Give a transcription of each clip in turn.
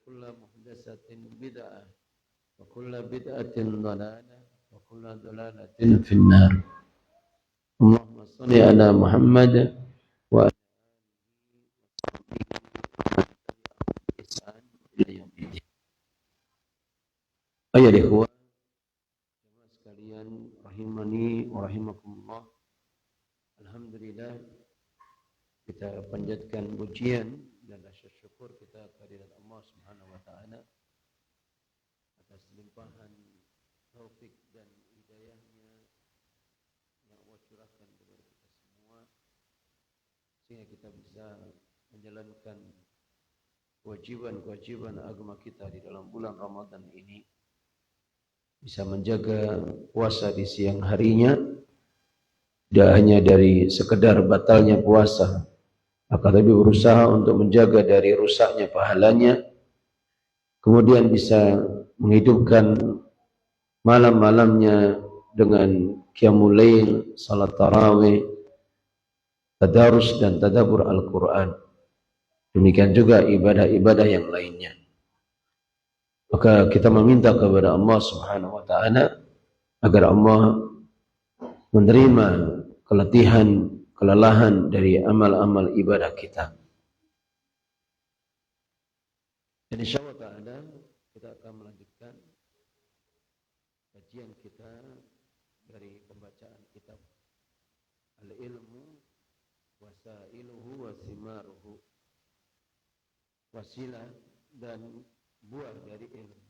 وكل محدثة بدعة وكل بدعة ضلالة وكل ضلالة في النار. اللهم صل على محمد وعلى آله إلى يوم الدين. Ayat ikhwah sekalian rahimani wa rahimakumullah. Alhamdulillah, kita panjatkan pujian dan rasa syukur kita kehadirat Allah Subhanahu wa taala atas limpahan taufik dan hidayahnya yang Allah curahkan kepada kita semua sehingga kita bisa menjalankan kewajiban-kewajiban agama kita di dalam bulan Ramadan ini, bisa menjaga puasa di siang harinya, tidak hanya dari sekedar batalnya puasa, akan lebih berusaha untuk menjaga dari rusaknya pahalanya, kemudian bisa menghidupkan malam-malamnya dengan qiyamul lail, salat tarawih, tadarus dan tadabbur Al-Quran. Demikian juga ibadah-ibadah yang lainnya. Maka kita meminta kepada Allah Subhanahu wa taala agar Allah menerima keletihan, kelelahan dari amal-amal ibadah kita. Dan insyaallah ta'ala kita akan melanjutkan kajian kita dari pembacaan kitab Al-Ilmu Wasailuhu wa Simaruhu, wasilah dan buah dari ilmu.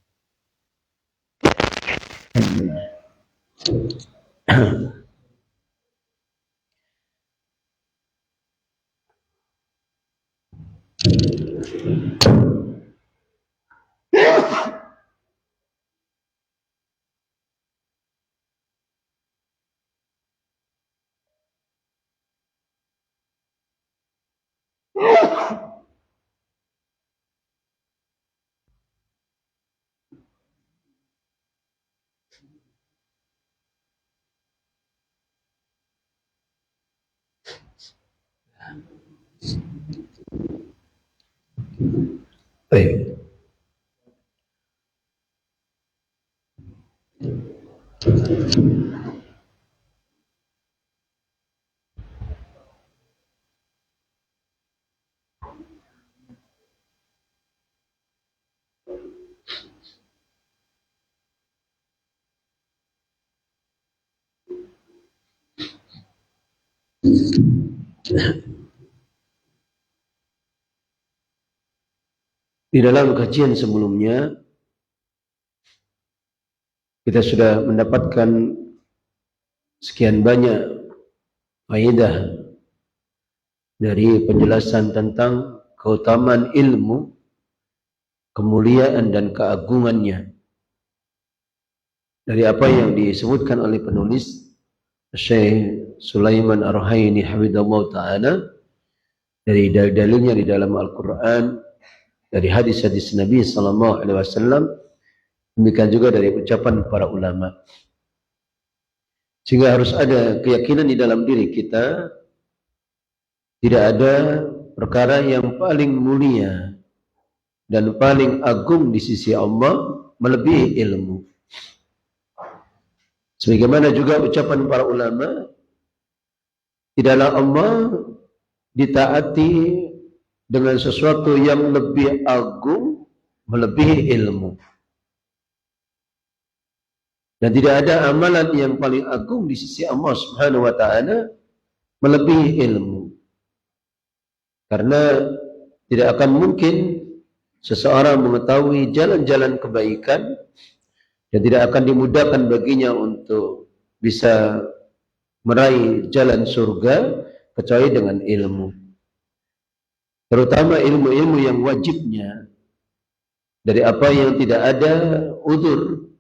Baik. Di dalam kajian sebelumnya kita sudah mendapatkan sekian banyak faedah dari penjelasan tentang keutamaan ilmu, kemuliaan dan keagungannya. Dari apa yang disebutkan oleh penulis Syekh Sulaiman Ar-Ruhaini hafizahullah ta'ala, dari dalilnya di dalam Al-Quran, dari hadis-hadis Nabi sallallahu alaihi wasallam, demikian juga dari ucapan para ulama. Sehingga harus ada keyakinan di dalam diri kita, tidak ada perkara yang paling mulia dan paling agung di sisi Allah melebihi ilmu. Sebagaimana juga ucapan para ulama, tidaklah Allah ditaati dengan sesuatu yang lebih agung melebihi ilmu. Dan tidak ada amalan yang paling agung di sisi Allah Subhanahu wa taala melebihi ilmu. Karena tidak akan mungkin seseorang mengetahui jalan-jalan kebaikan dan tidak akan dimudahkan baginya untuk bisa meraih jalan surga kecuali dengan ilmu. Terutama ilmu-ilmu yang wajibnya, dari apa yang tidak ada udzur,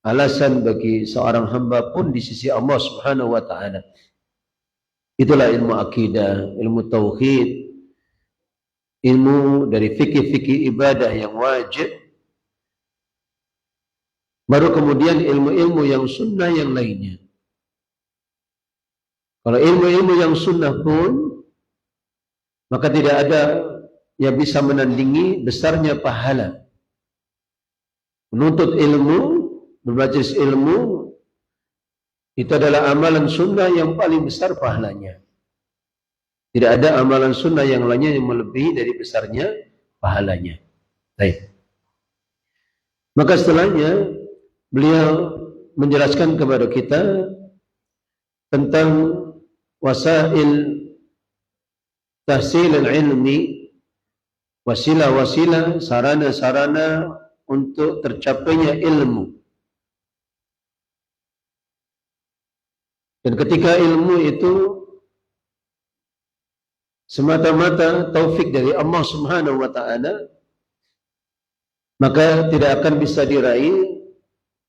alasan bagi seorang hamba pun di sisi Allah Subhanahu wa taala. Itulah ilmu akidah, ilmu tauhid, ilmu dari fikih-fikih ibadah yang wajib. Baru kemudian ilmu-ilmu yang sunnah yang lainnya. Kalau ilmu-ilmu yang sunnah pun, maka tidak ada yang bisa menandingi besarnya pahala menuntut ilmu, bermajlis ilmu, itu adalah amalan sunnah yang paling besar pahalanya. Tidak ada amalan sunnah yang lainnya yang melebihi dari besarnya pahalanya. Baik. Maka setelahnya beliau menjelaskan kepada kita tentang wasail tahsil al-ilmi, wasilah-wasilah, sarana-sarana untuk tercapainya ilmu. Dan ketika ilmu itu semata-mata taufik dari Allah Subhanahu wa taala, maka tidak akan bisa diraih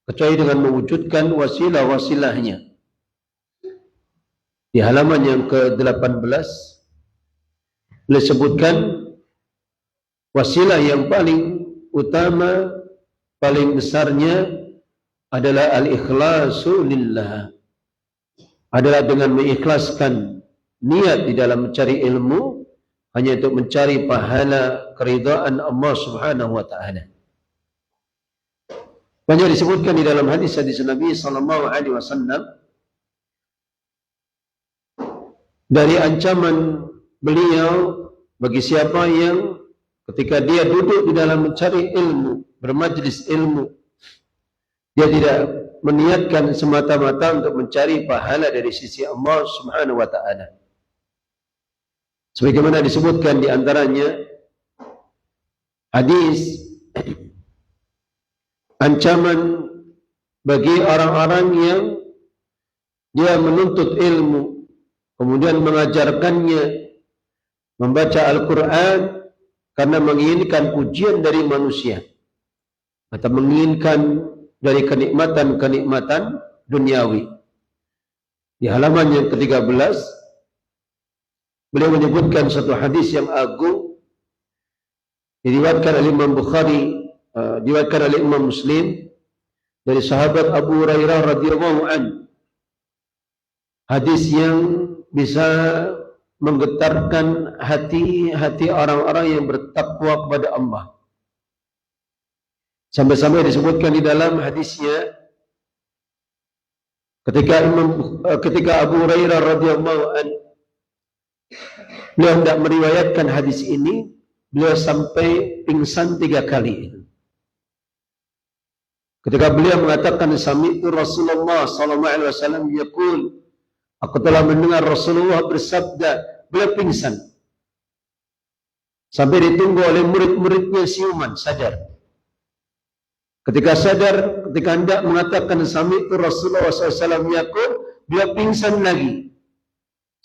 kecuali dengan mewujudkan wasilah-wasilahnya. Di halaman yang ke-18 beliau sebutkan wasilah yang paling utama, paling besarnya adalah al-ikhlasu lillah. Adalah dengan mengikhlaskan niat di dalam mencari ilmu hanya untuk mencari pahala keridhaan Allah Subhanahu wa taala. Banyak disebutkan di dalam hadis-hadis Nabi sallallahu alaihi wasallam dari ancaman beliau bagi siapa yang ketika dia duduk di dalam mencari ilmu, bermajlis ilmu, dia tidak meniatkan semata-mata untuk mencari pahala dari sisi Allah Subhanahu wa taala. Sebagaimana disebutkan di antaranya hadis ancaman bagi orang-orang yang dia menuntut ilmu, kemudian mengajarkannya, membaca Al-Quran karena menginginkan pujian dari manusia atau menginginkan dari kenikmatan-kenikmatan duniawi. Di halaman yang ke-13 beliau menyebutkan satu hadis yang agung diriwayatkan oleh Imam Bukhari, diriwayatkan oleh Imam Muslim dari sahabat Abu Hurairah radhiyallahu anhu. Hadis yang bisa menggetarkan hati orang-orang yang bertakwa kepada Allah. Sampai-sampai disebutkan di dalam hadisnya ketika Abu Hurairah radhiyallahu anhu beliau hendak meriwayatkan hadis ini, beliau sampai pingsan 3 kali. Ketika beliau mengatakan sami'tu Rasulullah sallallahu alaihi wasallam yaqul, aku telah mendengar Rasulullah bersabda, beliau pingsan. Sampai ditunggu oleh murid-muridnya siuman, sadar. Ketika sadar, ketika hendak mengatakan sami'tu Rasulullah sallallahu alaihi wasallam yaqul, beliau pingsan lagi.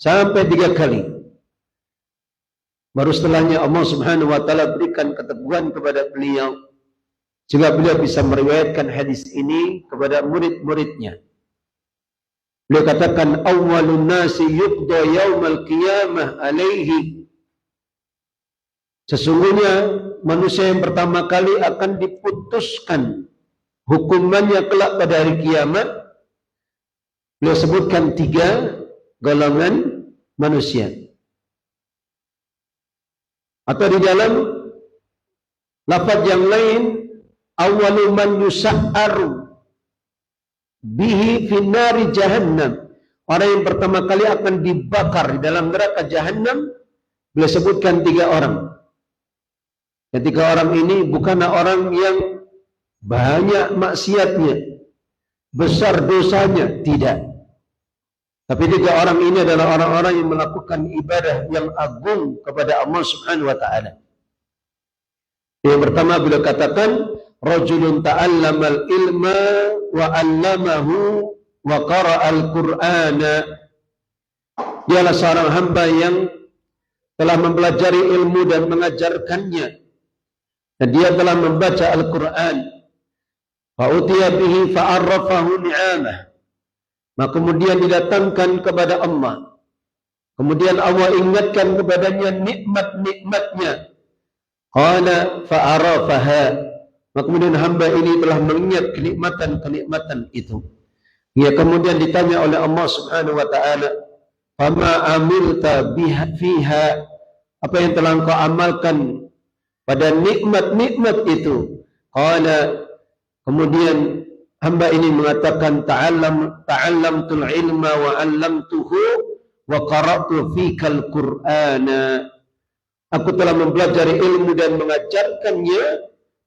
Sampai 3 kali. Baru setelahnya Allah Subhanahu wa taala berikan keteguhan kepada beliau sehingga beliau bisa meriwayatkan hadis ini kepada murid-muridnya. Beliau katakan awwalun nasi yuqda yaumal qiyamah alaihi. Sesungguhnya manusia yang pertama kali akan diputuskan hukumannya kelak pada hari kiamat. Beliau sebutkan 3 golongan manusia. Atau di dalam lafaz yang lain, awwalu man yusa'aru bihi finari jahannam. Orang yang pertama kali akan dibakar di dalam neraka jahannam, beliau sebutkan 3 orang. Dan 3 orang ini bukanlah orang yang banyak maksiatnya, besar dosanya, tidak. Tapi 3 orang ini adalah orang-orang yang melakukan ibadah yang agung kepada Allah Subhanahu wa taala. Yang pertama beliau katakan rajulun ta'allamal ilma wa 'allamahu wa qara'al Qur'ana. Dialah seorang hamba yang telah mempelajari ilmu dan mengajarkannya. Dan dia telah membaca Al-Qur'an. Fa utiya bihi fa 'arrafahu ni'amah. Maka kemudian didatangkan kepada Allah. Kemudian Allah ingatkan kepadanya nikmat-nikmatnya. Qala fa'arafaha. Maka kemudian hamba ini telah mengingat kenikmatan-kenikmatan itu. Ia kemudian ditanya oleh Allah Subhanahu wa taala, "Fama amilta biha fiha?" Apa yang telah engkau amalkan pada nikmat-nikmat itu? Qala Kemudian hamba ini mengatakan ta'allamtul ilma wa 'allamtuhu wa qara'tu fikal qur'ana. Aku telah mempelajari ilmu dan mengajarkannya,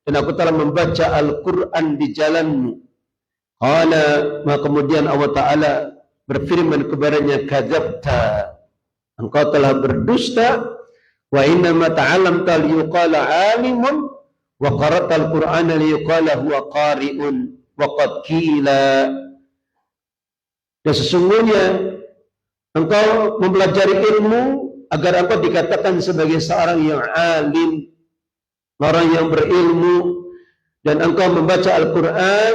dan aku telah membaca Al-Quran di jalanmu. Maka kemudian Allah Ta'ala berfirman kepadanya, kadzabta, engkau telah berdusta, wa innama ta'allamta liyuqala 'alimun wa qara'ta al-Qur'ana liyuqala huwa qari'un wa qad qila. Dan sesungguhnya engkau mempelajari ilmu agar engkau dikatakan sebagai seorang yang alim, orang yang berilmu, dan engkau membaca Al-Quran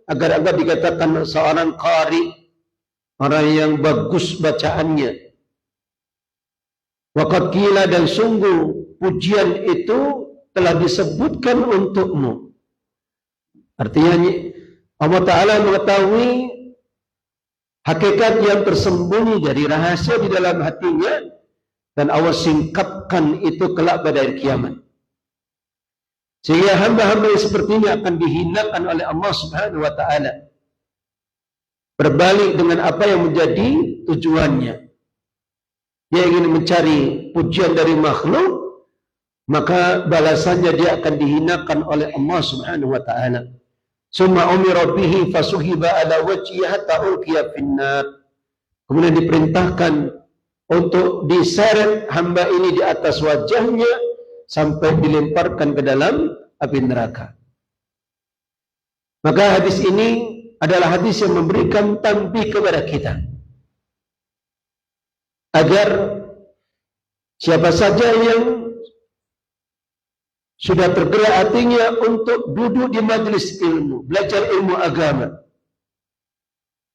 agar engkau dikatakan seorang qari, orang yang bagus bacaannya. Waqad qila, dan sungguh pujian itu telah disebutkan untukmu. Artinya Allah Ta'ala mengetahui hakikat yang tersembunyi dari rahasia di dalam hatinya, dan Allah singkapkan itu kelak pada hari kiamat. Sehingga hamba-hamba yang sepertinya akan dihinakan oleh Allah Subhanahu wa Ta'ala. Berbalik dengan apa yang menjadi tujuannya. Dia ingin mencari pujian dari makhluk, maka balasannya dia akan dihinakan oleh Allah Subhanahu wa Ta'ala. Summa umira bihi fasuhiba ala wajhihi hatta ulqiya finnar. Kemudian diperintahkan untuk diseret hamba ini di atas wajahnya sampai dilemparkan ke dalam api neraka. Maka hadis ini adalah hadis yang memberikan tanbih kepada kita agar siapa saja yang sudah tergerak hatinya untuk duduk di majelis ilmu, belajar ilmu agama,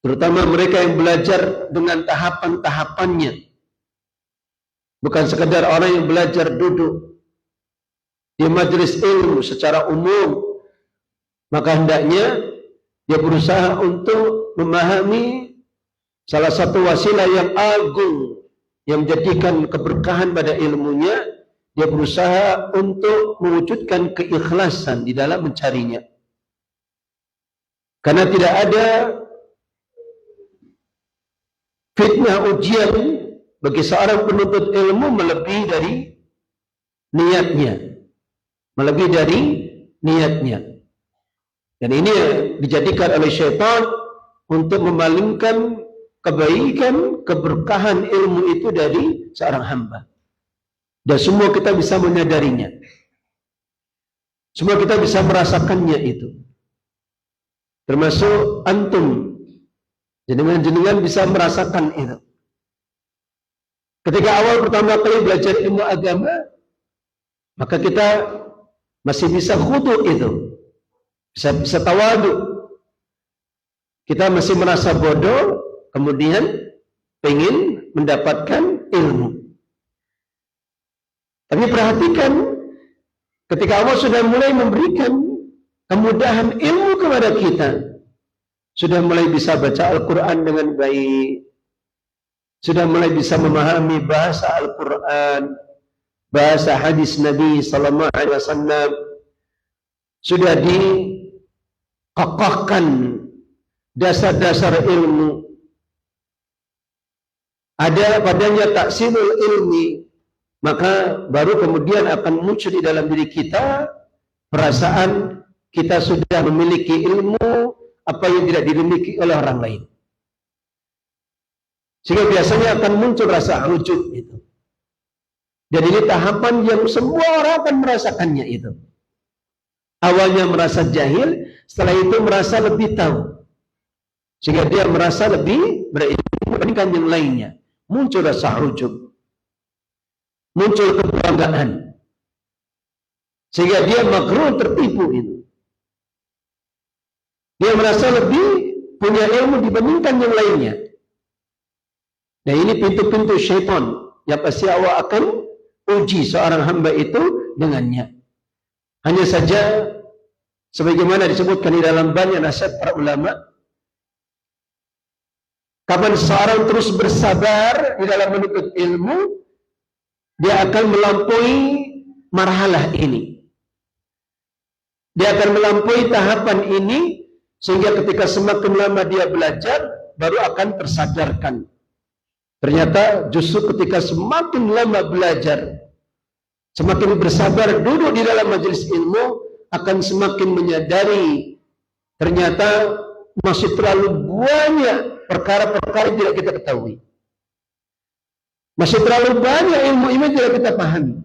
terutama mereka yang belajar dengan tahapan-tahapannya, bukan sekadar orang yang belajar duduk di majelis ilmu secara umum, maka hendaknya dia berusaha untuk memahami salah satu wasilah yang agung yang menjadikan keberkahan pada ilmunya. Dia berusaha untuk mewujudkan keikhlasan di dalam mencarinya. Karena tidak ada fitnah ujian bagi seorang penuntut ilmu melebihi dari niatnya. Melebihi dari niatnya. Dan ini dijadikan oleh syaitan untuk memalingkan kebaikan, keberkahan ilmu itu dari seorang hamba. Dan semua kita bisa menyadarinya. Semua kita bisa merasakannya itu. Termasuk antum. Jenengan bisa merasakan itu. Ketika awal pertama kali belajar ilmu agama, maka kita masih bisa khudu itu. Bisa tawadu. Kita masih merasa bodoh, kemudian ingin mendapatkan ilmu. Tapi perhatikan, ketika Allah sudah mulai memberikan kemudahan ilmu kepada kita, sudah mulai bisa baca Al-Quran dengan baik, sudah mulai bisa memahami bahasa Al-Quran, bahasa hadis Nabi Sallallahu Alaihi Wasallam, sudah dikokohkan dasar-dasar ilmu, ada padanya taksilul ilmi, maka baru kemudian akan muncul di dalam diri kita perasaan kita sudah memiliki ilmu apa yang tidak dimiliki oleh orang lain. Sehingga biasanya akan muncul rasa ujub itu. Dan ini tahapan yang semua orang akan merasakannya itu. Awalnya merasa jahil, setelah itu merasa lebih tahu. Sehingga dia merasa lebih berilmu dibandingkan yang lainnya. Muncul rasa ujub. Muncul kebanggaan. Sehingga dia magrur, tertipu itu. Dia merasa lebih punya ilmu dibandingkan yang lainnya. Nah ini pintu-pintu syaitan yang pasti Allah akan uji seorang hamba itu dengannya. Hanya saja sebagaimana disebutkan di dalam banyak nasihat para ulama, kapan seorang terus bersabar di dalam menuntut ilmu, dia akan melampaui marhalah ini. Dia akan melampaui tahapan ini sehingga ketika semakin lama dia belajar baru akan tersadarkan. Ternyata justru ketika semakin lama belajar, semakin bersabar duduk di dalam majelis ilmu, akan semakin menyadari ternyata masih terlalu banyak perkara-perkara yang tidak kita ketahui. Masih terlalu banyak ilmu-ilmu yang tidak kita pahami.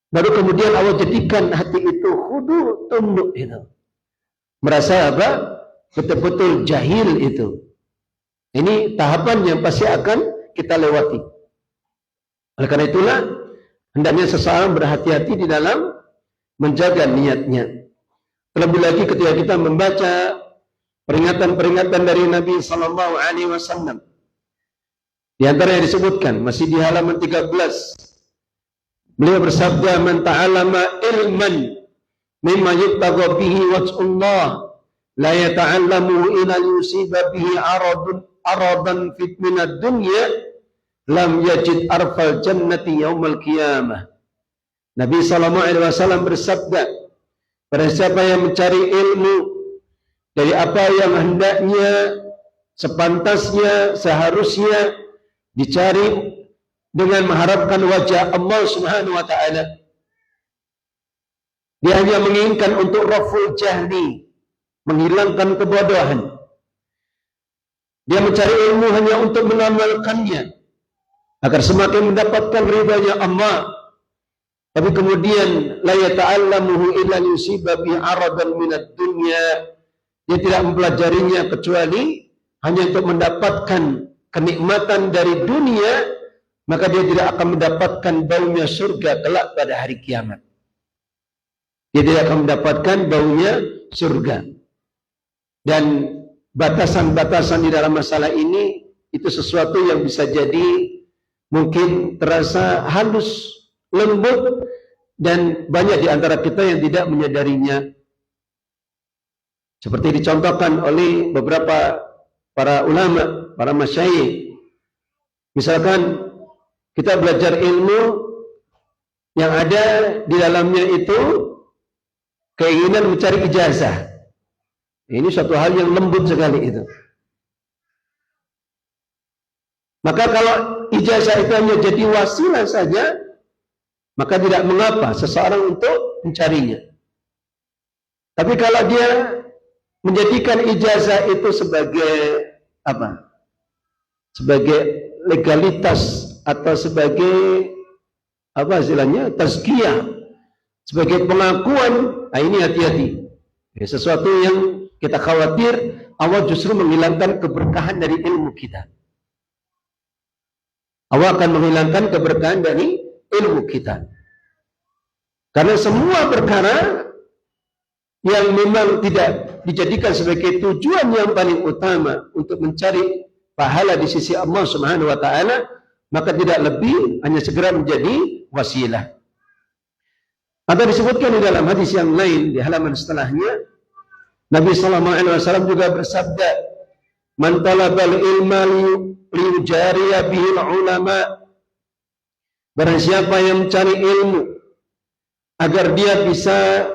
Baru kemudian Allah jadikan hati itu khudu, tunduk itu. Merasa apa? Betul-betul jahil itu. Ini tahapan yang pasti akan kita lewati. Oleh karena itulah, hendaknya seseorang berhati-hati di dalam menjaga niatnya. Terlebih lagi ketika kita membaca peringatan-peringatan dari Nabi Sallallahu Alaihi Wasallam. Di antara yang disebutkan, masih di halaman 13. Beliau bersabda, "Man ta'allama ilman mimma yubtagha bihi wajhullah la yata'allamu ila yusiba bihi aradan fit minad dunya lam yajid arfal jannati yaumal qiyamah." Nabi sallallahu alaihi wasallam bersabda, "Barang siapa yang mencari ilmu dari apa yang hendaknya, sepantasnya, seharusnya dicari dengan mengharapkan wajah Allah Subhanahu wa taala. Dia hanya menginginkan untuk raful jahli, menghilangkan kebodohan. Dia mencari ilmu hanya untuk mengamalkannya agar semakin mendapatkan ridhanya Allah. Tapi kemudian la yata'allamuhu illa yusiba bi aradan minad dunya." Dia tidak mempelajarinya kecuali hanya untuk mendapatkan kenikmatan dari dunia, maka dia tidak akan mendapatkan baunya surga kelak pada hari kiamat. Dia tidak akan mendapatkan baunya surga. Dan batasan-batasan di dalam masalah ini itu sesuatu yang bisa jadi mungkin terasa halus, lembut, dan banyak di antara kita yang tidak menyadarinya. Seperti dicontohkan oleh beberapa para ulama, para masyayikh. Misalkan kita belajar ilmu yang ada di dalamnya itu keinginan mencari ijazah. Ini suatu hal yang lembut sekali itu. Maka kalau ijazah itu hanya jadi wasilah saja, maka tidak mengapa seseorang untuk mencarinya. Tapi kalau dia menjadikan ijazah itu sebagai apa? Sebagai legalitas atau sebagai apa istilahnya? Tazkiyah, sebagai pengakuan, nah ini hati-hati. Sesuatu yang kita khawatir Allah justru menghilangkan keberkahan dari ilmu kita. Allah akan menghilangkan keberkahan dari ilmu kita. Karena semua perkara yang memang tidak dijadikan sebagai tujuan yang paling utama untuk mencari pahala di sisi Allah Subhanahu wa taala, maka tidak lebih hanya segera menjadi wasilah. Atau disebutkan di dalam hadis yang lain di halaman setelahnya, Nabi sallallahu alaihi wasallam juga bersabda, "Man talabal ilma liyujariya bihil ulama." Barang siapa yang mencari ilmu agar dia bisa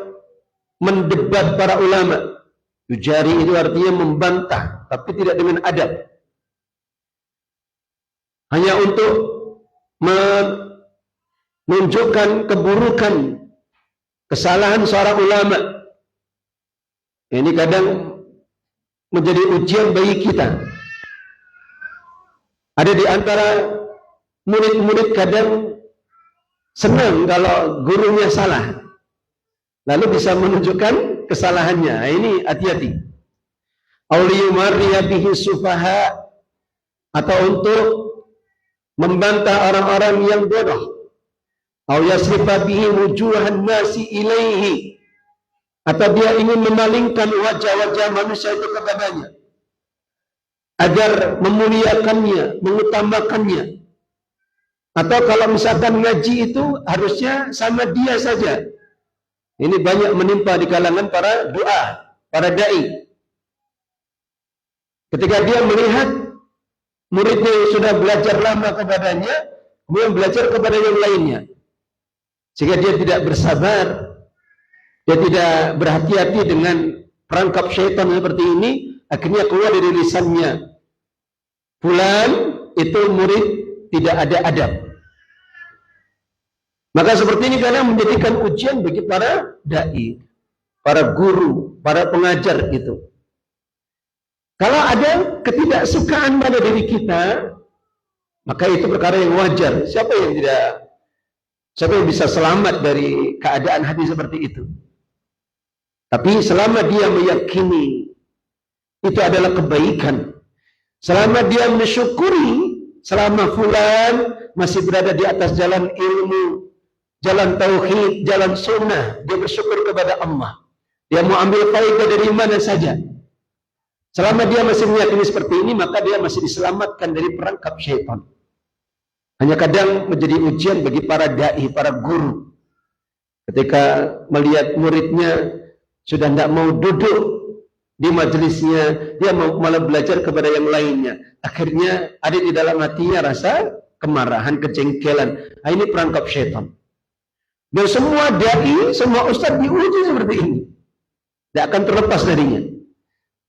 mendebat para ulama. Yujari itu artinya membantah, tapi tidak dengan adab. Hanya untuk menunjukkan keburukan, kesalahan seorang ulama. Ini kadang menjadi ujian bagi kita. Ada di antara murid-murid kadang senang kalau gurunya salah, lalu bisa menunjukkan kesalahannya. Nah, ini hati-hati. Auliyumariya bihi sufaha, atau untuk membantah orang-orang yang bodoh. Au yasrifa bihi wujuhan nasi ilaihi, atau dia ingin memalingkan wajah-wajah manusia itu kepadanya agar memuliakannya, mengutamakannya. Atau kalau misalkan ngaji itu harusnya sama dia saja. Ini banyak menimpa di kalangan para doa, para dai. Ketika dia melihat muridnya yang sudah belajar lama kepadanya, kemudian belajar kepada yang lainnya, sehingga dia tidak bersabar dia tidak berhati-hati dengan perangkap syaitan seperti ini, akhirnya keluar dari lisannya, fulan itu murid tidak ada adab. Maka seperti ini kadang menjadikan ujian bagi para dai, para guru, para pengajar itu. Kalau ada ketidaksukaan pada diri kita, maka itu perkara yang wajar. Siapa yang bisa selamat dari keadaan hati seperti itu? Tapi selama dia meyakini itu adalah kebaikan, selama dia mensyukuri, selama fulan masih berada di atas jalan ilmu, jalan tauhid, jalan sunnah, dia bersyukur kepada Allah. Dia mau ambil faedah dari mana saja. Selama dia masih meyakini seperti ini, maka dia masih diselamatkan dari perangkap syaitan. Hanya kadang menjadi ujian bagi para dai, para guru. Ketika melihat muridnya sudah tidak mau duduk di majelisnya, dia malah belajar kepada yang lainnya. Akhirnya ada di dalam hatinya rasa kemarahan, kejengkelan. Nah, ini perangkap syaitan. Dan semua dai, semua ustaz diuji seperti ini. Tidak akan terlepas darinya.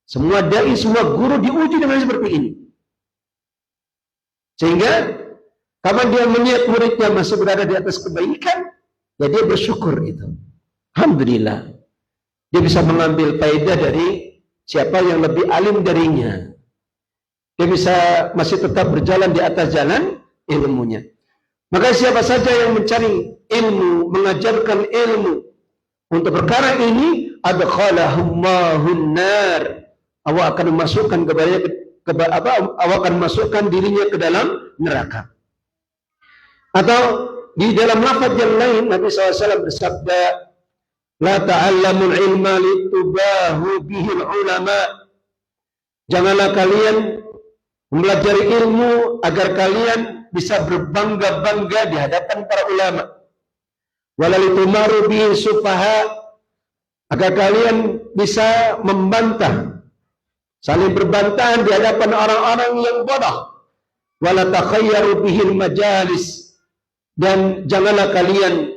Semua dai, semua guru diuji dengan seperti ini. Sehingga kapan dia melihat muridnya masih berada di atas kebaikan, ya dia bersyukur itu. Alhamdulillah. Dia bisa mengambil faedah dari siapa yang lebih alim darinya. Dia bisa masih tetap berjalan di atas jalan ilmunya. Maka siapa saja yang mencari ilmu, mengajarkan ilmu untuk perkara ini, adkhalahumahun nar. Allah akan memasukkan Allah akan masukkan dirinya ke dalam neraka. Atau di dalam lafaz yang lain Nabi SAW bersabda, la ta'allamul ilma litubahu bihil ulama. Janganlah kalian mempelajari ilmu agar kalian bisa berbangga-bangga di hadapan para ulama. Walitumaru bihi sufaha, agar kalian bisa membantah, saling berbantahan di hadapan orang-orang yang bodoh. Wala takhayyaru bihil majalis, dan janganlah kalian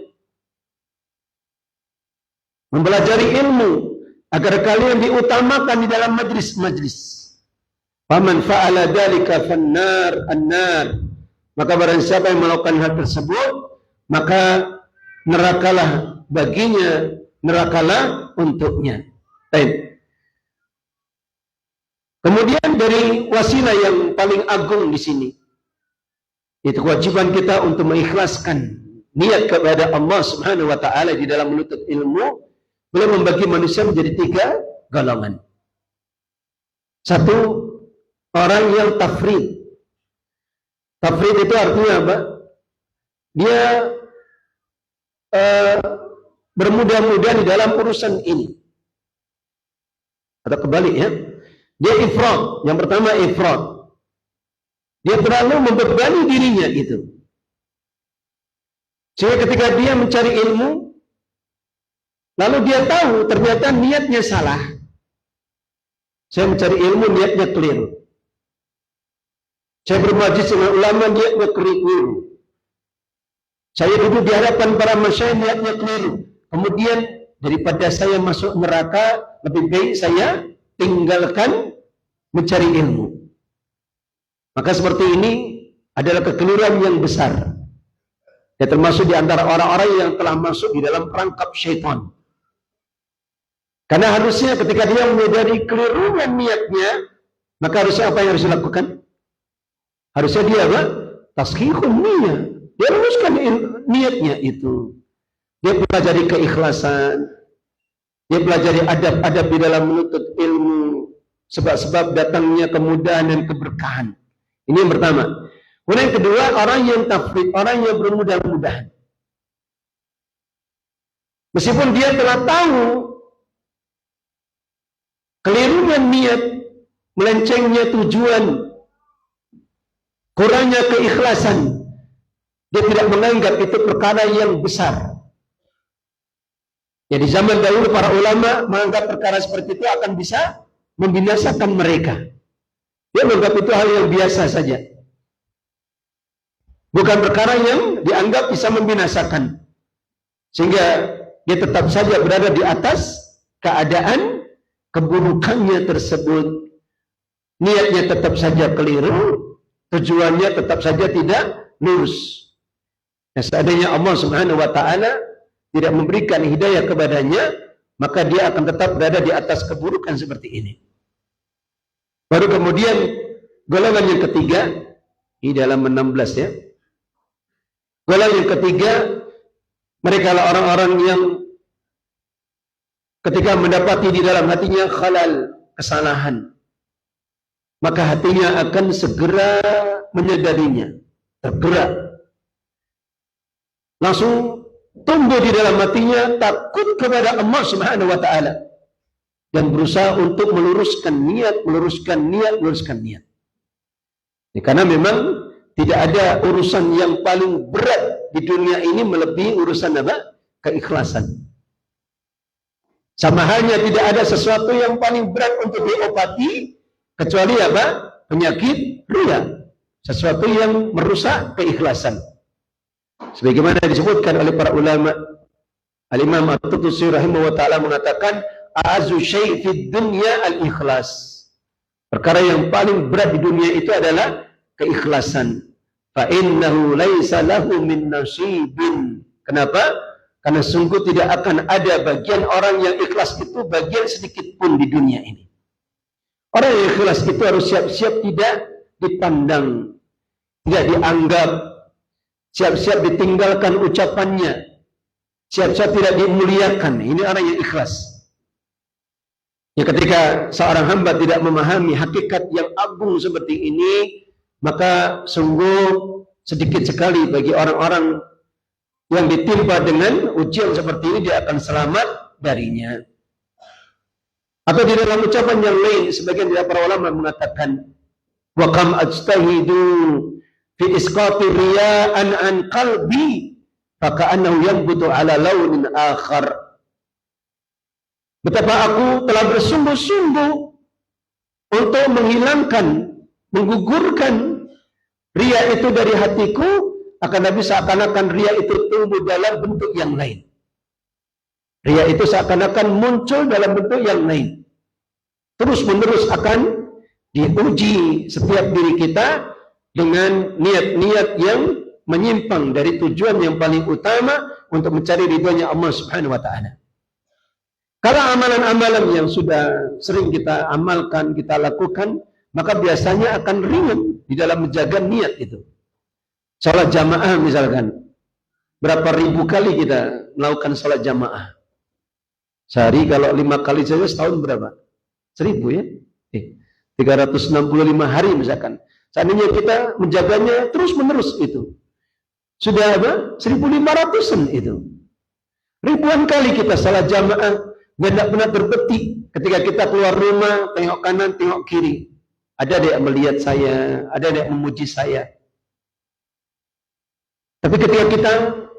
mempelajari ilmu agar kalian diutamakan di dalam majlis-majlis. Faman fa'ala dzalika fannar annar. Maka barang siapa yang melakukan hal tersebut, maka nerakalah baginya, nerakalah untuknya. Baik. Kemudian dari wasilah yang paling agung di sini, itu kewajiban kita untuk mengikhlaskan niat kepada Allah Subhanahu wa taala di dalam menuntut ilmu. Beliau membagi manusia menjadi 3 golongan. Satu, orang yang tafrid. Tafrid itu artinya apa? Dia bermudah-mudah di dalam urusan ini. Atau kebalik ya. Dia ifrat. Yang pertama ifrat. Dia terlalu membebani dirinya itu. Sehingga ketika dia mencari ilmu, lalu dia tahu ternyata niatnya salah. Saya mencari ilmu, niatnya keliru. Saya bermajlis dengan ulama, niatnya keliru. Saya duduk di hadapan para masyayikh, niatnya keliru. Kemudian daripada saya masuk neraka, lebih baik saya tinggalkan mencari ilmu. Maka seperti ini adalah kekeliruan yang besar. Ya, termasuk di antara orang-orang yang telah masuk di dalam perangkap syaitan. Karena harusnya ketika dia menyadari keliruan niatnya, maka harusnya apa yang harus dilakukan? Harusnya dia apa? Taskhihun niat. Dia luruskan niatnya itu. Dia pelajari keikhlasan. Dia pelajari adab-adab di dalam menuntut ilmu. Sebab-sebab datangnya kemudahan dan keberkahan. Ini yang pertama. Kemudian yang kedua, orang yang tafrid, orang yang bermudah-mudahan. Meskipun dia telah tahu kelirunya niat, melencengnya tujuan, kurangnya keikhlasan, dia tidak menganggap itu perkara yang besar. Ya, di zaman dahulu para ulama menganggap perkara seperti itu akan bisa membinasakan mereka. Dia menganggap itu hal yang biasa saja. Bukan perkara yang dianggap bisa membinasakan. Sehingga dia tetap saja berada di atas keadaan keburukannya tersebut. Niatnya tetap saja keliru, tujuannya tetap saja tidak lurus. Nah, seandainya Allah Subhanahu wa taala tidak memberikan hidayah kepadanya, maka dia akan tetap berada di atas keburukan seperti ini. Baru kemudian golongan yang ketiga, di dalam 16 ya. Golongan yang ketiga, mereka adalah orang-orang yang ketika mendapati di dalam hatinya khalal, kesalahan, maka hatinya akan segera menyadarinya, tergerak, langsung tumbuh di dalam hatinya takut kepada Allah Subhanahu wa taala dan berusaha untuk meluruskan niat. Ya, karena memang tidak ada urusan yang paling berat di dunia ini melebihi urusan apa? Keikhlasan. Sama halnya tidak ada sesuatu yang paling berat untuk diobati kecuali apa? Penyakit riya. Sesuatu yang merusak keikhlasan. Sebagaimana disebutkan oleh para ulama, Al-Imam At-Tutusi rahimahullah ta'ala mengatakan, a'azu syai' fid dunya al-ikhlas. Perkara yang paling berat di dunia itu adalah keikhlasan. Fa innahu laisa lahu min nasibin. Kenapa? Karena sungguh tidak akan ada bagian orang yang ikhlas itu bagian sedikit pun di dunia ini. Orang yang ikhlas itu harus siap-siap tidak dipandang, tidak dianggap, siap-siap ditinggalkan ucapannya, siap-siap tidak dimuliakan. Ini orang yang ikhlas. Ya, ketika seorang hamba tidak memahami hakikat yang agung seperti ini, maka sungguh sedikit sekali bagi orang-orang yang ditimpa dengan ujian seperti ini dia akan selamat darinya. Atau di dalam ucapan yang lain, sebagian dari para ulama mengatakan, wa kam ajtahidu fi isqati riya'an an qalbi fa ka'annahu yanbutu ala launin akhar. Betapa aku telah bersungguh-sungguh untuk menghilangkan, menggugurkan riya itu dari hatiku, akan tapi seakan-akan riya itu tumbuh dalam bentuk yang lain. Riya itu seakan-akan muncul dalam bentuk yang lain. Terus-menerus akan diuji setiap diri kita dengan niat-niat yang menyimpang dari tujuan yang paling utama untuk mencari ridhonya Allah Subhanahu wa taala. Kalau amalan-amalan yang sudah sering kita amalkan, kita lakukan, maka biasanya akan ringan di dalam menjaga niat itu. Salat jamaah misalkan, berapa ribu kali kita melakukan salat jamaah? Sehari kalau 5 kali saja setahun berapa? 1000 ya? 365 hari misalkan. Seandainya kita menjaganya terus-menerus itu. Sudah apa? 1500-an itu. Ribuan kali kita salat jamaah, tidak pernah berhenti. Ketika kita keluar rumah, tengok kanan, tengok kiri. Ada yang melihat saya, ada yang memuji saya. Tapi ketika kita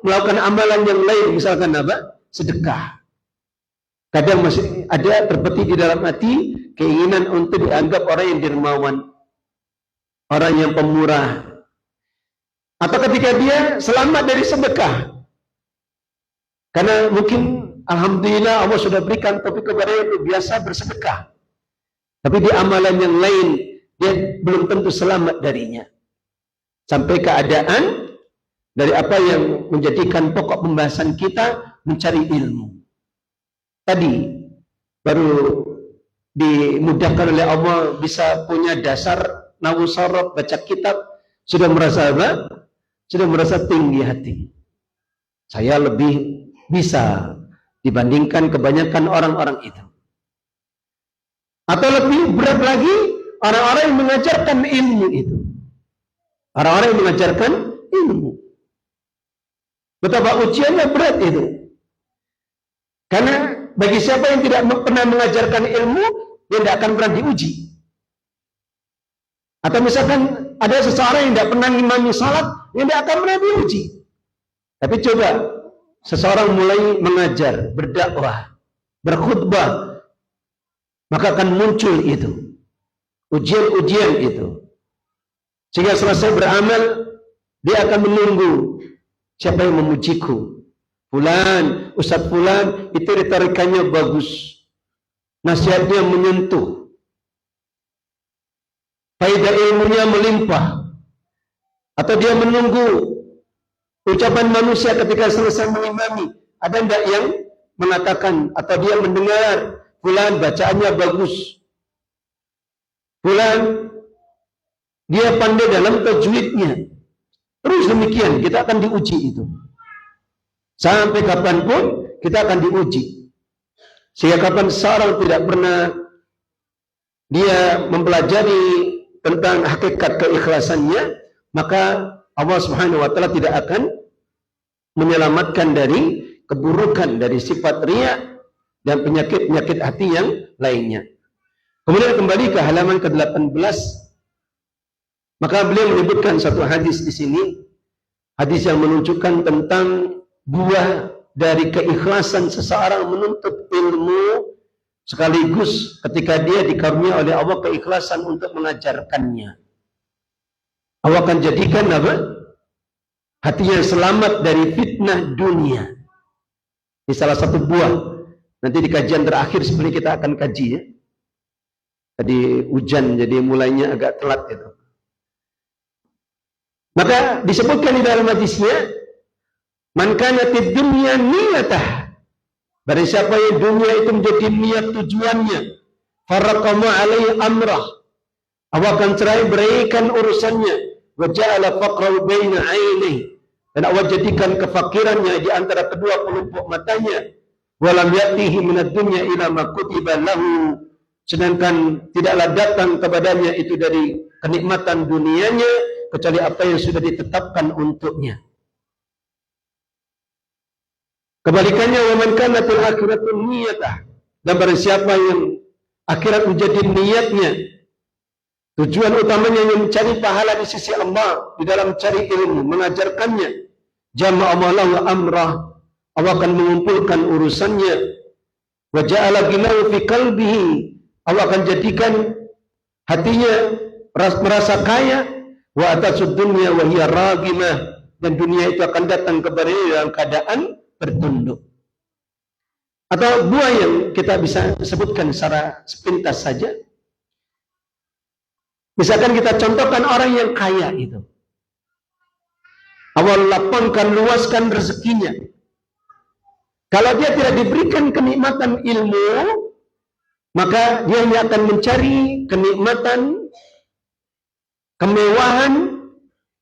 melakukan amalan yang lain, misalkan apa? Sedekah. Kadang masih ada terbetik di dalam hati keinginan untuk dianggap orang yang dermawan, orang yang pemurah. Atau ketika dia selamat dari sedekah, karena mungkin alhamdulillah Allah sudah berikan topik kepadanya untuk biasa bersedekah, tapi di amalan yang lain dia belum tentu selamat darinya. Sampai keadaan dari apa yang menjadikan pokok pembahasan kita mencari ilmu. Tadi baru dimudahkan oleh Allah bisa punya dasar nahwu sharaf, baca kitab, sudah merasa apa? Sudah merasa tinggi hati. Saya lebih bisa dibandingkan kebanyakan orang-orang itu. Atau lebih berat lagi orang-orang yang mengajarkan ilmu itu. Orang-orang yang mengajarkan ilmu. Betapa ujiannya berat itu. Karena bagi siapa yang tidak pernah mengajarkan ilmu, dia tidak akan pernah diuji. Atau misalkan ada seseorang yang tidak pernah ngimami salat, dia tidak akan pernah diuji. Tapi coba seseorang mulai mengajar, berdakwah, berkhutbah, maka akan muncul itu ujian-ujian itu. Sehingga selesai beramal, dia akan menunggu siapa yang memujiku, Fulan, Ustaz Fulan, itu retorikanya bagus. Nasihatnya menyentuh. Faedah ilmunya melimpah. Atau dia menunggu ucapan manusia ketika selesai mengimami. Ada tidak yang mengatakan atau dia mendengar fulan bacaannya bagus. Fulan dia pandai dalam tajwidnya. Terus demikian kita akan diuji itu. Sampai kapanpun kita akan diuji. Sehingga kapan seorang tidak pernah dia mempelajari tentang hakikat keikhlasannya, maka Allah Subhanahu wa taala tidak akan menyelamatkan dari keburukan, dari sifat riya dan penyakit-penyakit hati yang lainnya. Kemudian kembali ke halaman ke-18, maka beliau menyebutkan satu hadis di sini, hadis yang menunjukkan tentang buah dari keikhlasan seseorang menuntut ilmu, sekaligus ketika dia dikarunia oleh Allah keikhlasan untuk mengajarkannya. Allah akan jadikan apa? Hatinya selamat dari fitnah dunia. Ini salah satu buah. Nanti di kajian terakhir sebenarnya kita akan kaji ya. Tadi hujan jadi mulainya agak telat itu. Maka disebutkan di dalam hadisnya, man kanatid dunya niyatah. Barang siapa yang dunia itu menjadi niat tujuannya, faraqama alaihi amrah. Allah akan cerai beraikan urusannya, wa ja'ala faqrahu baina 'ainihi. Dan Allah jadikan kefakirannya di antara kedua pelumpuk matanya. Wa lam yatihi minad dunya ila ma kutiba lahu. Sedangkan tidaklah datang kepadanya itu dari kenikmatan dunianya kecuali apa yang sudah ditetapkan untuknya. Kebalikannya, wa man kanatil akhiratu niyatah. Dan barang siapa yang akhirat menjadi niatnya, tujuan utamanya yang mencari pahala di sisi Allah di dalam cari ilmu, mengajarkannya, jama'a lahu amrah, Allah akan mengumpulkan urusannya. Wa ja'ala ghinahu fi qalbihi, Allah akan jadikan hatinya merasa kaya. Wa atasud dunya wa hiya ragimah, dan dunia itu akan datang kepadanya dalam keadaan bertunduk. Atau buah yang kita bisa sebutkan secara sepintas saja. Misalkan kita contohkan orang yang kaya itu. Allah lapangkan, luaskan rezekinya. Kalau dia tidak diberikan kenikmatan ilmu, maka dia hanya akan mencari kenikmatan, kemewahan,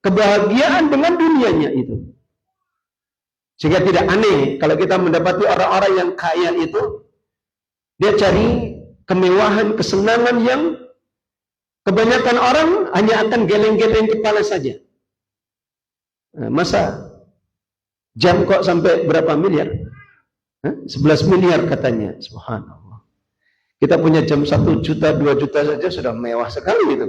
kebahagiaan dengan dunianya itu. Sehingga tidak aneh kalau kita mendapati orang-orang yang kaya itu, dia cari kemewahan, kesenangan yang kebanyakan orang hanya akan geleng-geleng kepala saja. Nah, masa jam kok sampai berapa miliar? 11 miliar katanya. Subhanallah. Kita punya jam 1 juta, 2 juta saja sudah mewah sekali gitu.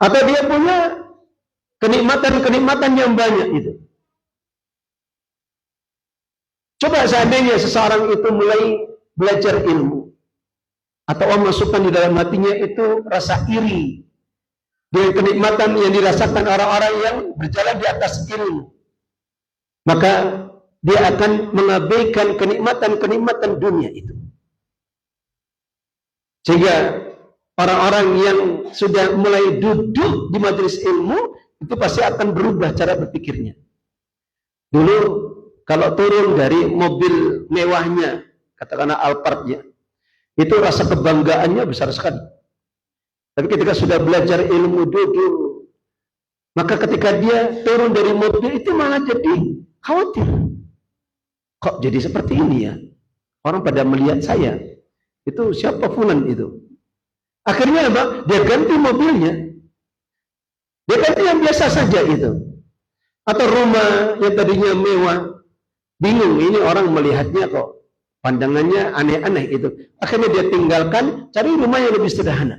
Atau dia punya kenikmatan-kenikmatan yang banyak itu. Coba seandainya seseorang itu mulai belajar ilmu, atau Allah masukkan di dalam hatinya itu rasa iri dengan kenikmatan yang dirasakan orang-orang yang berjalan di atas ilmu, maka dia akan mengabaikan kenikmatan-kenikmatan dunia itu. Sehingga orang-orang yang sudah mulai duduk di majelis ilmu itu pasti akan berubah cara berpikirnya. Dulu kalau turun dari mobil mewahnya, katakanlah Alphard-nya, itu rasa kebanggaannya besar sekali. Tapi ketika sudah belajar ilmu duduk, maka ketika dia turun dari mobil itu malah jadi khawatir. Kok jadi seperti ini ya? Orang pada melihat saya. Itu siapa fulan itu? Akhirnya apa? Dia ganti mobilnya. Dia ganti yang biasa saja itu. Atau rumah yang tadinya mewah, bingung ini orang melihatnya kok pandangannya aneh-aneh itu. Akhirnya dia tinggalkan, cari rumah yang lebih sederhana.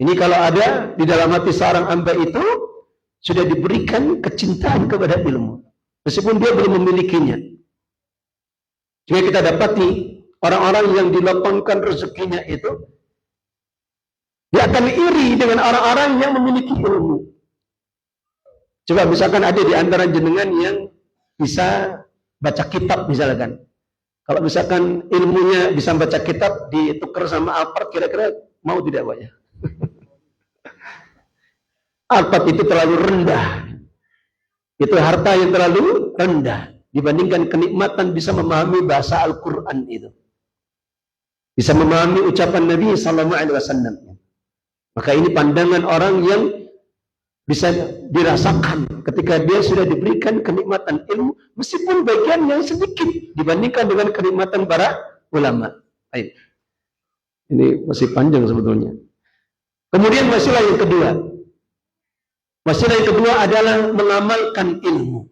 Ini kalau ada di dalam hati seorang hamba itu sudah diberikan kecintaan kepada ilmu, meskipun dia belum memilikinya. Jika kita dapati orang-orang yang dilapangkan rezekinya itu, dia akan iri dengan orang-orang yang memiliki ilmu. Coba misalkan ada di antara jenengan yang bisa baca kitab misalkan. Kalau misalkan ilmunya bisa baca kitab ditukar sama Alphard, kira-kira mau tidak Pak ya? Alphard itu terlalu rendah. Itu harta yang terlalu rendah dibandingkan kenikmatan bisa memahami bahasa Al-Quran itu. Bisa memahami ucapan Nabi SAW. Maka ini pandangan orang yang bisa dirasakan ketika dia sudah diberikan kenikmatan ilmu, meskipun bagian yang sedikit dibandingkan dengan kenikmatan para ulama. Baik. Ini masih panjang sebetulnya. Kemudian wasilah yang kedua. Wasilah yang kedua adalah mengamalkan ilmu.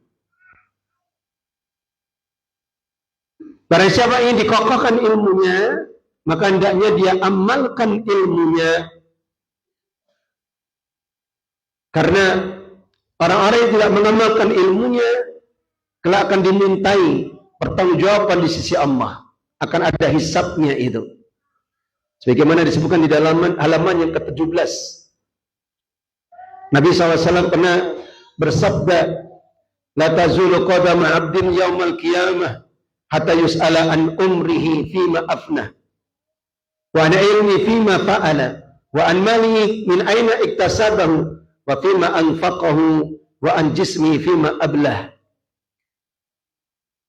Barang siapa yang dikokohkan ilmunya, maka hendaknya dia amalkan ilmunya. Karena orang-orang yang tidak mengamalkan ilmunya kelak akan dimintai pertanggungjawaban di sisi Allah. Akan ada hisabnya itu. Sebagaimana disebutkan di dalam halaman yang ke-17. Nabi SAW pernah bersabda, "La tazulu qadama 'abdin yaumal qiyamah hatta yus'ala an umrihi fima afnah wa an ilmi fima fa'ala wa an malihi min aina iktasabahu wa fima anfaqahu wa an jismi fima ablah."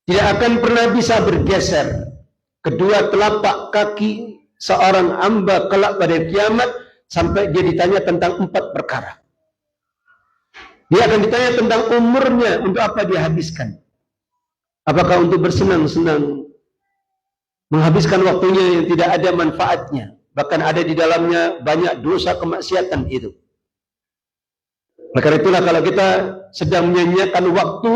Tidak akan pernah bisa bergeser kedua telapak kaki seorang hamba kelak pada kiamat sampai dia ditanya tentang 4 perkara. Dia akan ditanya tentang umurnya, untuk apa dia habiskan. Apakah untuk bersenang-senang, menghabiskan waktunya yang tidak ada manfaatnya, bahkan ada di dalamnya banyak dosa kemaksiatan itu. Maka itulah kalau kita sedang menyanyiakan waktu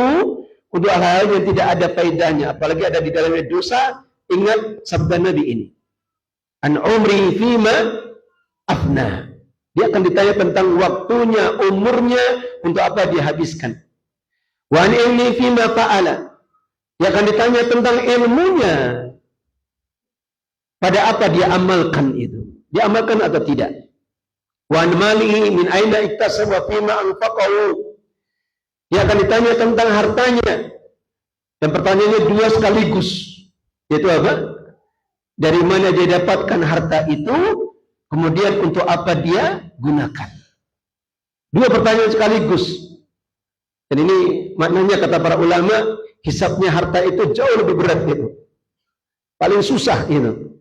untuk hal-hal yang tidak ada faedahnya, apalagi ada di dalamnya dosa, ingat sabda Nabi ini. An umri fima afna. Dia akan ditanya tentang waktunya, umurnya, untuk apa dia habiskan. Wa an ilmi fima fa'ala. Dia akan ditanya tentang ilmunya, pada apa dia amalkan itu. Dia amalkan atau tidak. Wa an malihi min aina iktasaba fima anfaqahu. Dia akan ditanya tentang hartanya. Dan pertanyaannya 2 sekaligus. Yaitu apa? Dari mana dia dapatkan harta itu, kemudian untuk apa dia gunakan. 2 pertanyaan sekaligus. Dan ini maknanya kata para ulama, hisabnya harta itu jauh lebih berat itu. Paling susah itu.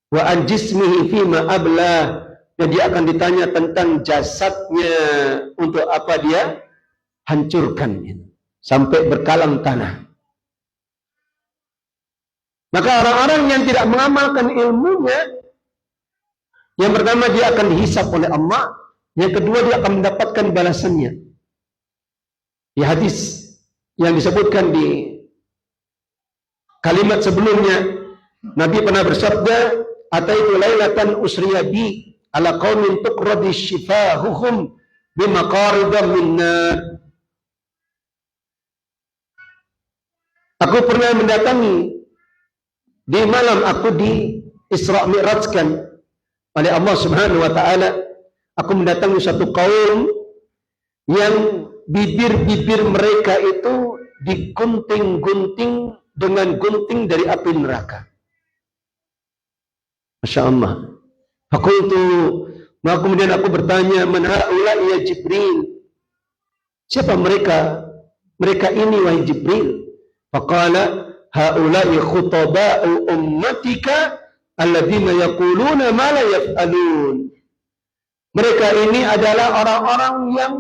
Wa an jismihi fima ablah. Dan dia akan ditanya tentang jasadnya, untuk apa dia hancurkan itu, sampai berkalang tanah. Maka orang-orang yang tidak mengamalkan ilmunya, yang pertama dia akan dihisab oleh Allah, yang kedua dia akan mendapatkan balasannya. Di hadis yang disebutkan di kalimat sebelumnya, Nabi pernah bersabda, "Ataitu lailatan usriya bi ala qaumin tuqradi shifahuhum bimaqarida min nar." Aku pernah mendatangi di malam aku di Isra Mi'rajkan oleh Allah Subhanahu wa taala. Aku mendatangi satu kaum yang bibir-bibir mereka itu digunting-gunting dengan gunting dari api neraka. Masya Allah. Maka kemudian aku bertanya, "Man haula'i ya Jibril?" Siapa mereka? Mereka ini wahai Jibril. Faqala, "Haula'i khutaba'u ummatika alladzina yaquluna ma la yaf'alun." Mereka ini adalah orang-orang yang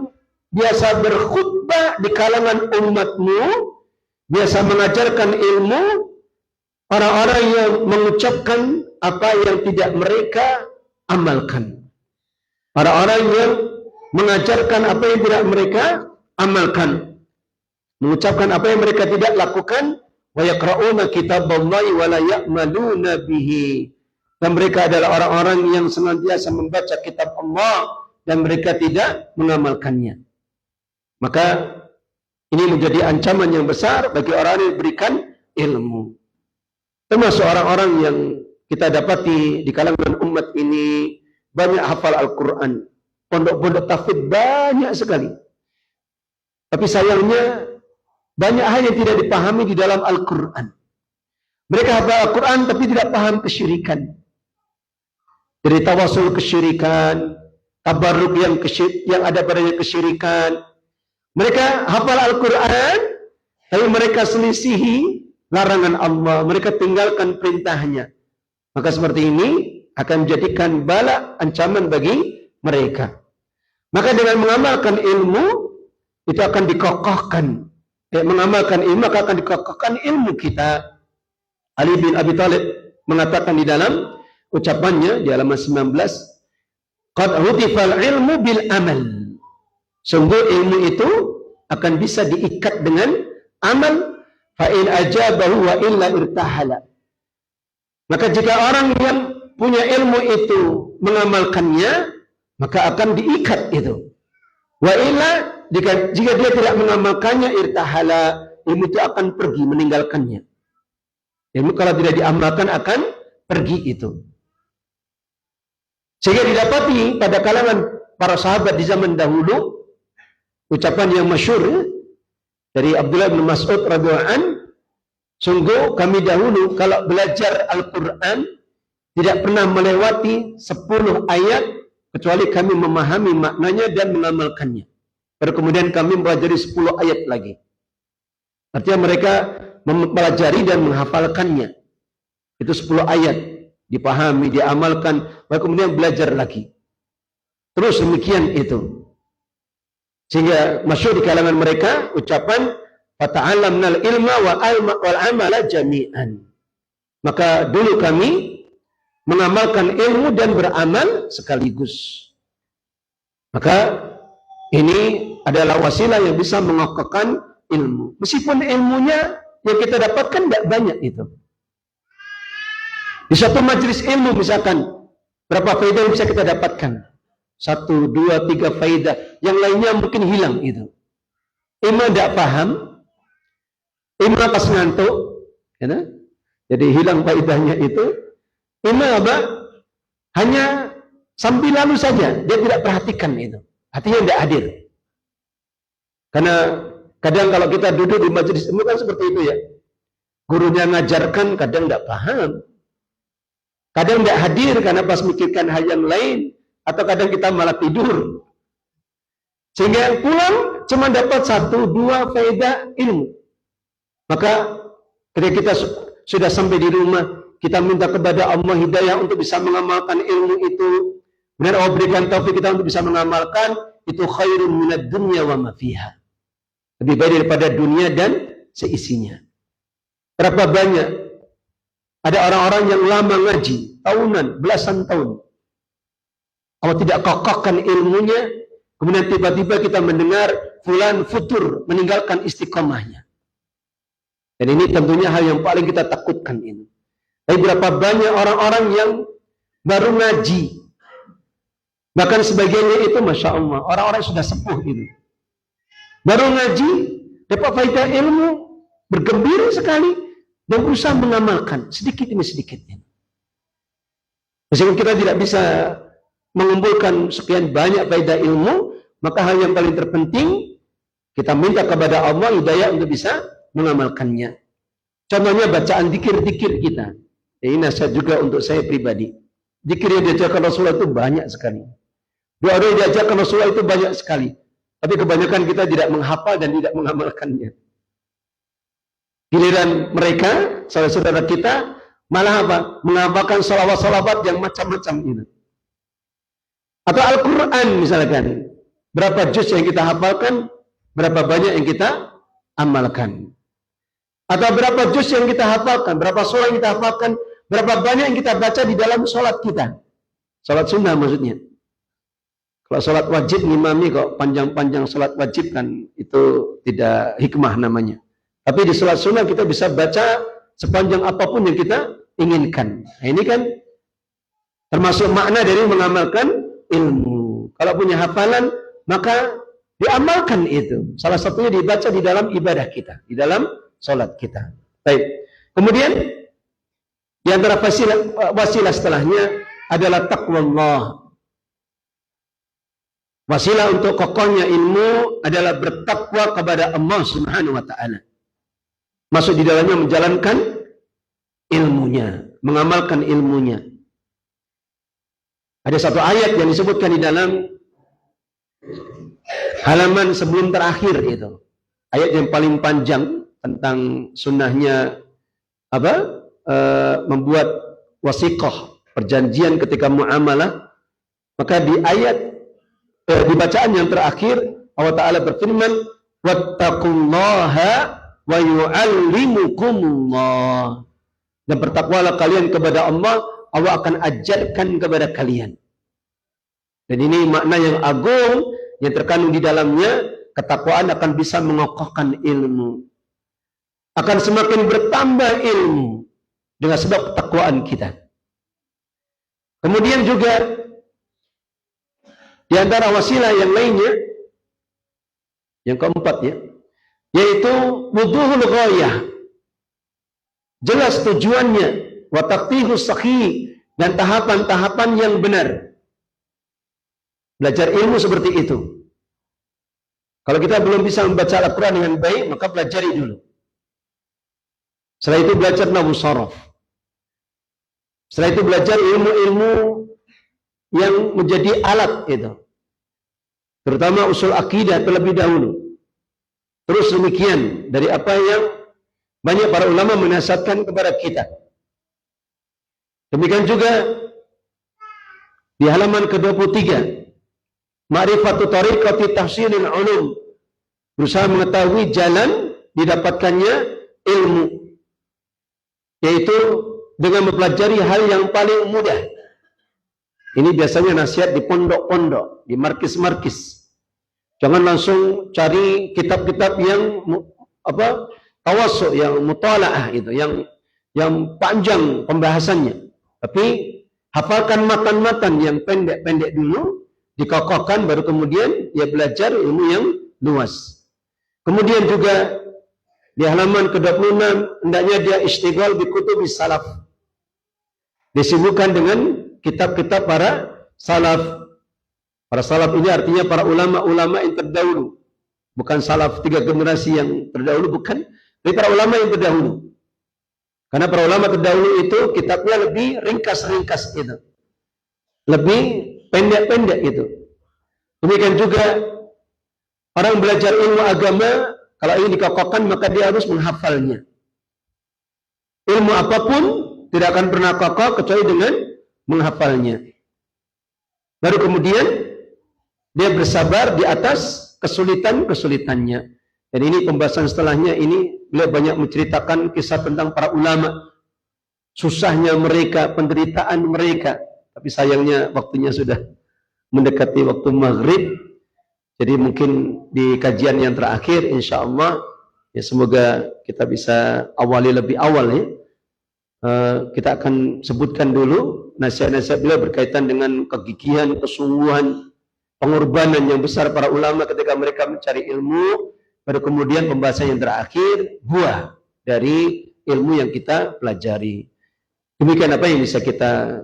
biasa berkhutbah di kalangan umatmu, biasa mengajarkan ilmu, orang-orang yang mengucapkan apa yang tidak mereka amalkan. Orang-orang yang mengajarkan apa yang tidak mereka amalkan, mengucapkan apa yang mereka tidak lakukan. Wa yaqra'una kitaballahi wa la ya'maluna bihi. Dan mereka adalah orang-orang yang senantiasa membaca kitab Allah dan mereka tidak mengamalkannya. Maka ini menjadi ancaman yang besar bagi orang yang diberikan ilmu. Termasuk orang-orang yang kita dapati di kalangan umat ini banyak hafal Al-Quran. Pondok-pondok tahfidz banyak sekali. Tapi sayangnya banyak hal yang tidak dipahami di dalam Al-Quran. Mereka hafal Al-Quran tapi tidak paham kesyirikan. Jadi tawasul kesyirikan, tabarruk yang ada padanya kesyirikan. Mereka hafal Al-Quran, tapi mereka selisihi larangan Allah. Mereka tinggalkan perintahnya. Maka seperti ini akan menjadikan bala ancaman bagi mereka. Maka dengan mengamalkan ilmu, itu akan dikokohkan. Mengamalkan ilmu, maka akan dikokohkan ilmu kita. Ali bin Abi Thalib mengatakan di dalam ucapannya di halaman 19, qad hutifal ilmu bil amal. Sungguh ilmu itu akan bisa diikat dengan amal. Fa in ajabahu wa illa irtahala. Maka jika orang yang punya ilmu itu mengamalkannya, maka akan diikat itu. Wa illa, jika dia tidak mengamalkannya, irtahala, ilmu itu akan pergi meninggalkannya. Ilmu kalau tidak diamalkan akan pergi itu. Sehingga didapati pada kalangan para sahabat di zaman dahulu, ucapan yang masyhur dari Abdullah bin Mas'ud radhiyallahu anhu, sungguh kami dahulu kalau belajar Al-Quran tidak pernah melewati 10 ayat kecuali kami memahami maknanya dan mengamalkannya. Baru kemudian kami mempelajari 10 ayat lagi. Artinya mereka mempelajari dan menghafalkannya. Itu 10 ayat. Dipahami, diamalkan, baru kemudian belajar lagi. Terus demikian itu. Sehingga masyhur di kalangan mereka ucapan fata'allamnal ilma wal amala jami'an. Maka dulu kami mengamalkan ilmu dan beramal sekaligus. Maka ini adalah wasilah yang bisa mengokohkan ilmu. Meskipun ilmunya yang kita dapatkan tidak banyak itu. Di suatu majelis ilmu misalkan, berapa faedah yang bisa kita dapatkan? 1, 2, 3 faedah. Yang lainnya mungkin hilang itu. Imam tidak paham, imam pas ngantuk, ya, jadi hilang faedahnya itu. Imam apa? Hanya sambil lalu saja, dia tidak perhatikan itu. Hatinya tidak hadir. Karena kadang kalau kita duduk di majelis ilmu kan seperti itu ya. Gurunya ngajarkan kadang tidak paham. Kadang tidak hadir karena pas mikirkan hal yang lain. Atau kadang kita malah tidur. Sehingga pulang cuma dapat 1, 2 faedah ilmu. Maka ketika kita sudah sampai di rumah, kita minta kepada Allah hidayah untuk bisa mengamalkan ilmu itu. Benar Allah berikan taufik kita untuk bisa mengamalkan. Itu khairun minad dunya wa ma fiha. Lebih baik daripada dunia dan seisinya. Berapa banyak ada orang-orang yang lama ngaji, tahunan, belasan tahun. Allah tidak kokohkan ilmunya, kemudian tiba-tiba kita mendengar fulan futur, meninggalkan istiqomahnya. Dan ini tentunya hal yang paling kita takutkan ini. Tapi berapa banyak orang-orang yang baru ngaji. Bahkan sebagiannya itu Masya Allah, orang-orang sudah sepuh ini. Baru ngaji, dapat faedah ilmu, bergembira sekali, dan berusaha mengamalkan sedikit demi sedikit. Meskipun kita tidak bisa mengumpulkan sekian banyak faedah ilmu, maka hal yang paling terpenting kita minta kepada Allah hidayah untuk bisa mengamalkannya. Contohnya bacaan dikir-dikir kita. Ini nasihat juga untuk saya pribadi. Dikir yang diajarkan Rasulullah itu banyak sekali. Doa-doa yang diajarkan Rasulullah itu banyak sekali. Tapi kebanyakan kita tidak menghafal dan tidak mengamalkannya. Giliran mereka, saudara-saudara kita, malah apa? Mengamalkan salawat-salawat yang macam-macam ini. Atau Al-Quran misalkan. Berapa juz yang kita hafalkan, berapa banyak yang kita amalkan. Atau berapa juz yang kita hafalkan, berapa surah yang kita hafalkan, berapa banyak yang kita baca di dalam sholat kita. Sholat sunnah maksudnya. Kalau sholat wajib ngimami kok panjang-panjang sholat wajib kan itu tidak hikmah namanya. Tapi di sholat sunnah kita bisa baca sepanjang apapun yang kita inginkan. Nah, ini kan termasuk makna dari mengamalkan ilmu. Kalau punya hafalan, maka diamalkan itu. Salah satunya dibaca di dalam ibadah kita, di dalam sholat kita. Baik. Kemudian di antara wasilah setelahnya adalah taqwallah. Wasilah untuk kokohnya ilmu adalah bertakwa kepada Allah Subhanahu wa taala. Masuk di dalamnya menjalankan ilmunya, mengamalkan ilmunya. Ada satu ayat yang disebutkan di dalam halaman sebelum terakhir itu. Ayat yang paling panjang tentang sunnahnya membuat wasiqah, perjanjian ketika muamalah. Maka di ayat di bacaan yang terakhir Allah Ta'ala berfirman, wattaqullaha wa yu'allimukumullah. Dan bertakwalah kalian kepada Allah, Allah akan ajarkan kepada kalian. Dan ini makna yang agung yang terkandung di dalamnya. Ketakwaan akan bisa mengokohkan ilmu, akan semakin bertambah ilmu dengan sebab ketakwaan kita. Kemudian juga di antara wasilah yang lainnya, yang keempat ya, yaitu wuduhul ghayah, jelas tujuannya, wa taqtihus sahih, dan tahapan-tahapan yang benar. Belajar ilmu seperti itu. Kalau kita belum bisa membaca Al-Quran dengan baik, maka pelajari dulu. Setelah itu belajar nahwu sharaf. Setelah itu belajar ilmu-ilmu yang menjadi alat itu. Terutama usul akidah terlebih dahulu. Terus demikian dari apa yang banyak para ulama menasihatkan kepada kita. Demikian juga di halaman ke-23. Ma'rifatu tariqati tahsilil ulum, berusaha mengetahui jalan didapatkannya ilmu, yaitu dengan mempelajari hal yang paling mudah. Ini biasanya nasihat di pondok-pondok, di markis-markis. Jangan langsung cari kitab-kitab yang tawassu, yang mutalaah itu, yang panjang pembahasannya. Tapi hafalkan matan-matan yang pendek-pendek dulu, dikokohkan, baru kemudian dia belajar ilmu yang luas. Kemudian juga di halaman ke-26 hendaknya dia istighal bi kutubis salaf. Disibukkan dengan kitab-kitab para salaf. Para salaf ini artinya para ulama-ulama yang terdahulu. Bukan salaf 3 generasi yang terdahulu, bukan. Tapi para ulama yang terdahulu. Karena para ulama terdahulu itu kitabnya lebih ringkas-ringkas itu. Lebih pendek-pendek itu. Demikian juga orang belajar ilmu agama, kalau ingin dikokohkan maka dia harus menghafalnya. Ilmu apapun tidak akan pernah kokoh kecuali dengan menghafalnya. Baru kemudian dia bersabar di atas kesulitan-kesulitannya. Dan ini pembahasan setelahnya, ini beliau banyak menceritakan kisah tentang para ulama, susahnya mereka, penderitaan mereka. Tapi sayangnya waktunya sudah mendekati waktu maghrib. Jadi mungkin di kajian yang terakhir insya-Allah ya, semoga kita bisa awali lebih awal ya. Kita akan sebutkan dulu nasihat-nasihat beliau berkaitan dengan kegigihan, kesungguhan, pengorbanan yang besar para ulama ketika mereka mencari ilmu. Baru kemudian pembahasan yang terakhir, buah dari ilmu yang kita pelajari. Demikian apa yang bisa kita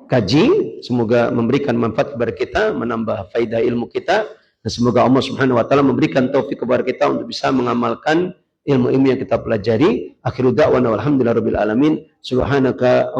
kaji, semoga memberikan manfaat kepada kita, menambah faedah ilmu kita, dan semoga Allah Subhanahu wa taala memberikan taufik kepada kita untuk bisa mengamalkan ilmu-ilmu yang kita pelajari. Akhiru da'wana walhamdulillahirabbil alamin. Subhanaka